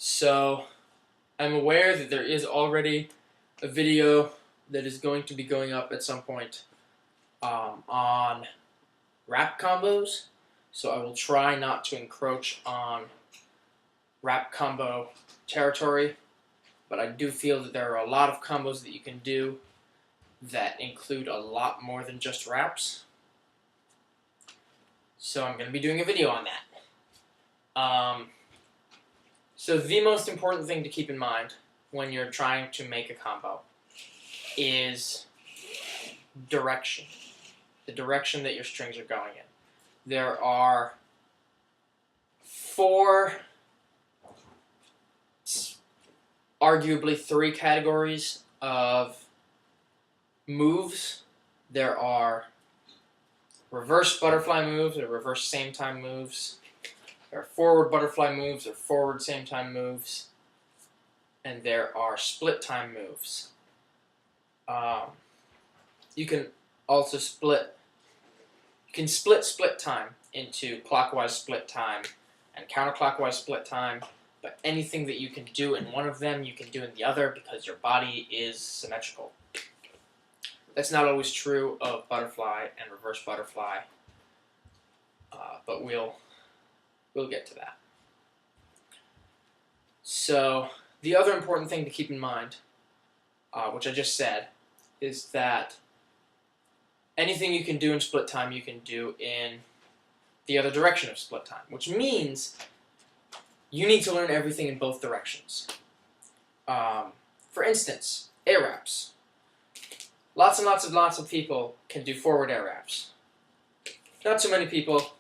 So I'm aware that there is already a video that is going to be going up at some point on wrap combos. So I will try not to encroach on wrap combo territory, but I do feel that there are a lot of combos that you can do that include a lot more than just wraps. So I'm going to be doing a video on that. So the most important thing to keep in mind when you're trying to make a combo is direction. The direction that your strings are going in. There are arguably three categories of moves. There are reverse butterfly moves or reverse same time moves. There are forward butterfly moves or forward same time moves. And there are split time moves. You can also split time into clockwise split time and counterclockwise split time, but anything that you can do in one of them, you can do in the other because your body is symmetrical. That's not always true of butterfly and reverse butterfly, but we'll get to that. So the other important thing to keep in mind, which I just said, is that anything you can do in split time, you can do in the other direction of split time, which means you need to learn everything in both directions. For instance, air wraps. Lots and lots of people can do forward air wraps. Not so many people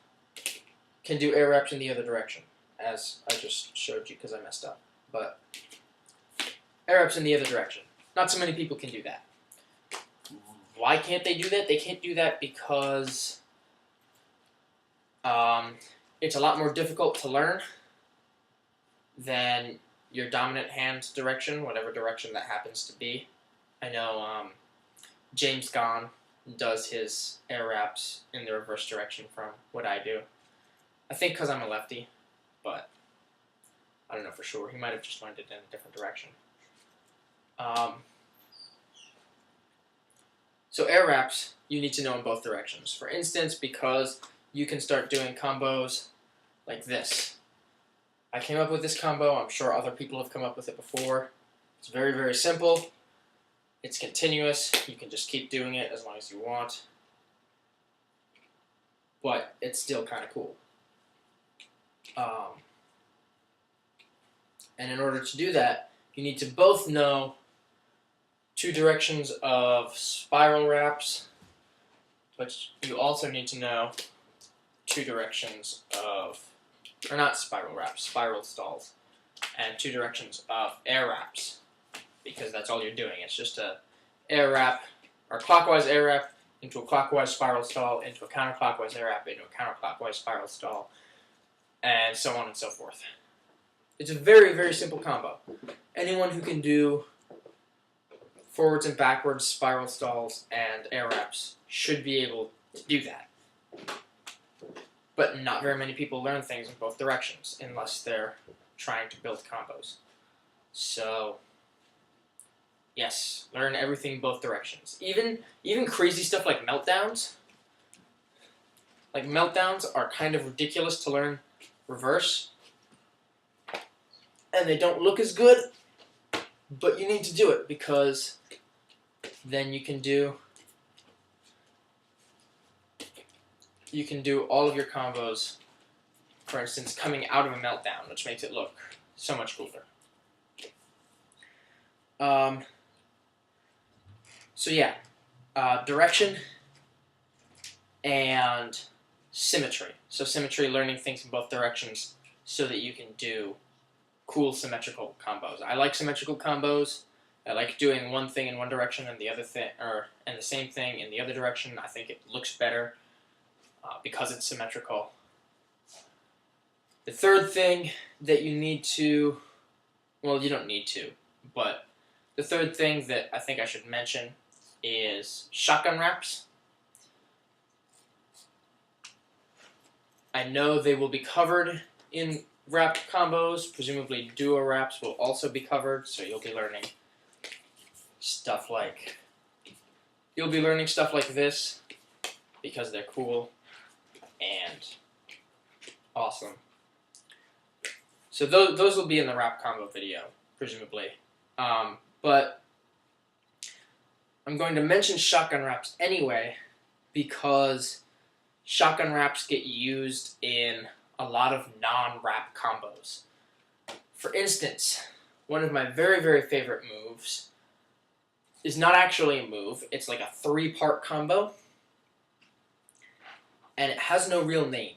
can do air wraps in the other direction, as I just showed you because I messed up. But air wraps in the other direction. Not so many people can do that. Why can't they do that? They can't do that because it's a lot more difficult to learn than your dominant hand direction, whatever direction that happens to be. I know James Gunn does his air wraps in the reverse direction from what I do. I think because I'm a lefty, but I don't know for sure. He might have just learned it in a different direction. So air wraps, you need to know in both directions. For instance, because you can start doing combos like this. I came up with this combo. I'm sure other people have come up with it before. It's very, very simple. It's continuous. You can just keep doing it as long as you want. But it's still kind of cool. And in order to do that, you need to both know two directions of spiral wraps, but you also need to know two directions of, or not spiral wraps, spiral stalls, and two directions of air wraps, because that's all you're doing. It's just a air wrap, or clockwise air wrap into a clockwise spiral stall, into a counterclockwise air wrap, into a counterclockwise spiral stall, and so on and so forth. It's a very, very simple combo. Anyone who can do forwards and backwards spiral stalls and air wraps should be able to do that. But not very many people learn things in both directions unless they're trying to build combos. So yes, learn everything in both directions. Even crazy stuff like meltdowns. Like meltdowns are kind of ridiculous to learn reverse. And they don't look as good, but you need to do it because then you can do all of your combos, for instance, coming out of a meltdown, which makes it look so much cooler. So yeah, direction and symmetry. So symmetry, learning things in both directions so that you can do cool symmetrical combos. I like symmetrical combos. I like doing one thing in one direction and the other thing, and the same thing in the other direction. I think it looks better because it's symmetrical. The third thing that you need to, well, you don't need to, but the third thing that I think I should mention is shotgun wraps. I know they will be covered in wrap combos, presumably duo wraps, will also be covered, so you'll be learning stuff like this because they're cool and awesome. So those will be in the wrap combo video, presumably. But I'm going to mention shotgun wraps anyway because shotgun wraps get used in a lot of non-wrap combos. For instance, one of my very, very favorite moves is not actually a move. It's like a 3-part combo, and it has no real name.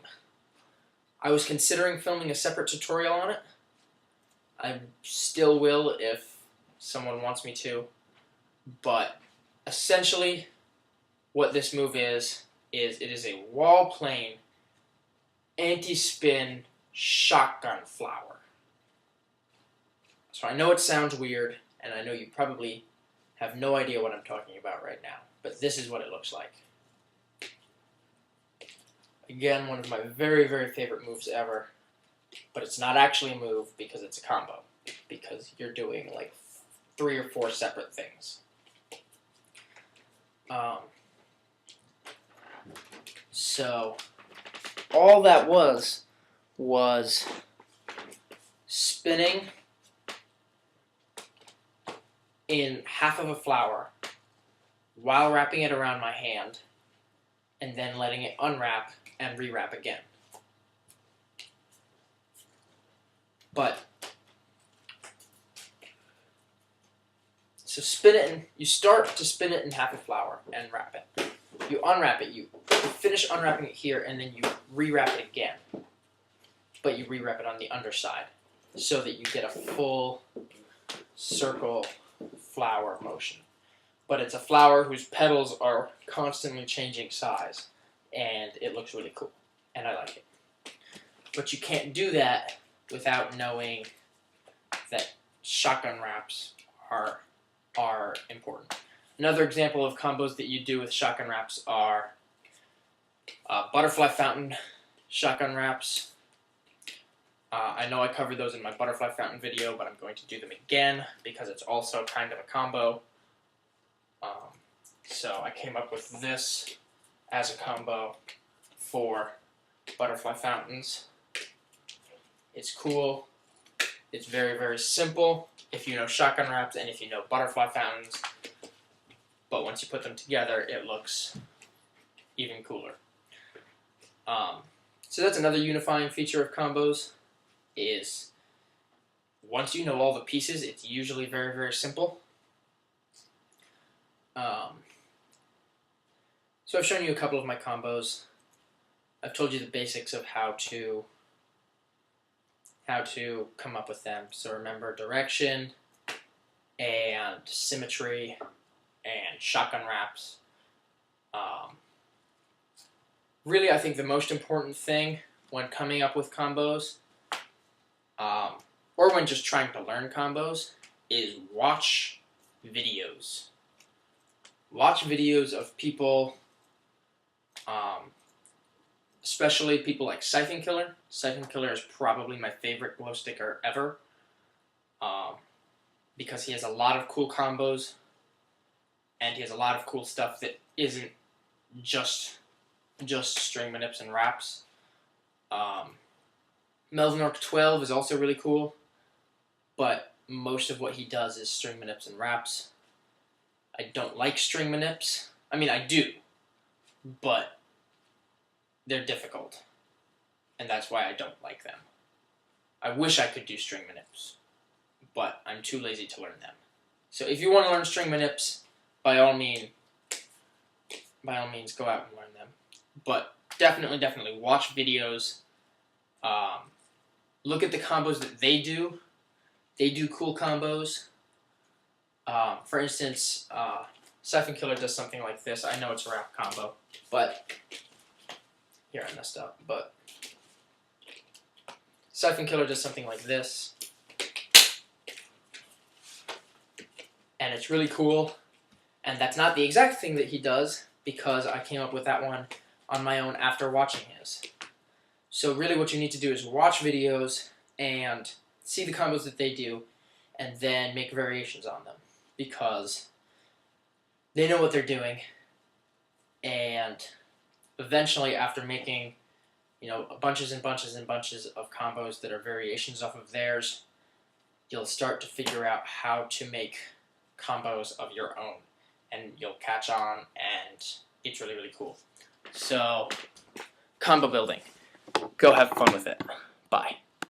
I was considering filming a separate tutorial on it. I still will if someone wants me to, but essentially what this move is it is a wall plane anti-spin shotgun flower. So I know it sounds weird, and I know you probably have no idea what I'm talking about right now, but this is what it looks like. Again, one of my very, very favorite moves ever, but it's not actually a move because it's a combo, because you're doing like 3 or 4 separate things. So all that was spinning in half of a flower while wrapping it around my hand and then letting it unwrap and rewrap again. But so spin it in, you start to spin it in half a flower and wrap it. You unwrap it, you finish unwrapping it here, and then you rewrap it again. But you rewrap it on the underside so that you get a full circle flower motion. But it's a flower whose petals are constantly changing size, and it looks really cool, and I like it. But you can't do that without knowing that shotgun wraps are important. Another example of combos that you do with shotgun wraps are butterfly fountain shotgun wraps. I know I covered those in my butterfly fountain video, but I'm going to do them again because it's also kind of a combo. So I came up with this as a combo for butterfly fountains. It's cool. It's very, very simple if you know shotgun wraps and if you know butterfly fountains. But once you put them together, it looks even cooler. So that's another unifying feature of combos, is once you know all the pieces, it's usually very, very simple. So I've shown you a couple of my combos. I've told you the basics of how to come up with them. So remember direction and symmetry and shotgun wraps. Really, I think the most important thing when coming up with combos, or when just trying to learn combos, is watch videos. Watch videos of people, especially people like Siphon Killer. Siphon Killer is probably my favorite glow sticker ever, because he has a lot of cool combos, and he has a lot of cool stuff that isn't just string manips and wraps. Melvin Orc 12 is also really cool, but most of what he does is string manips and wraps. I don't like string manips. I mean, I do, but they're difficult, and that's why I don't like them. I wish I could do string manips, but I'm too lazy to learn them. So if you want to learn string manips, by all means, go out and learn them. But definitely watch videos. Look at the combos that they do. They do cool combos. For instance, Siphon Killer does something like this. I know it's a wrap combo, but here I messed up. But Siphon Killer does something like this, and it's really cool. And that's not the exact thing that he does, because I came up with that one on my own after watching his. So really what you need to do is watch videos and see the combos that they do, and then make variations on them, because they know what they're doing, and eventually, after making, bunches and bunches and bunches of combos that are variations off of theirs, you'll start to figure out how to make combos of your own, and you'll catch on, and it's really, really cool. So, combo building. Go have fun with it. Bye.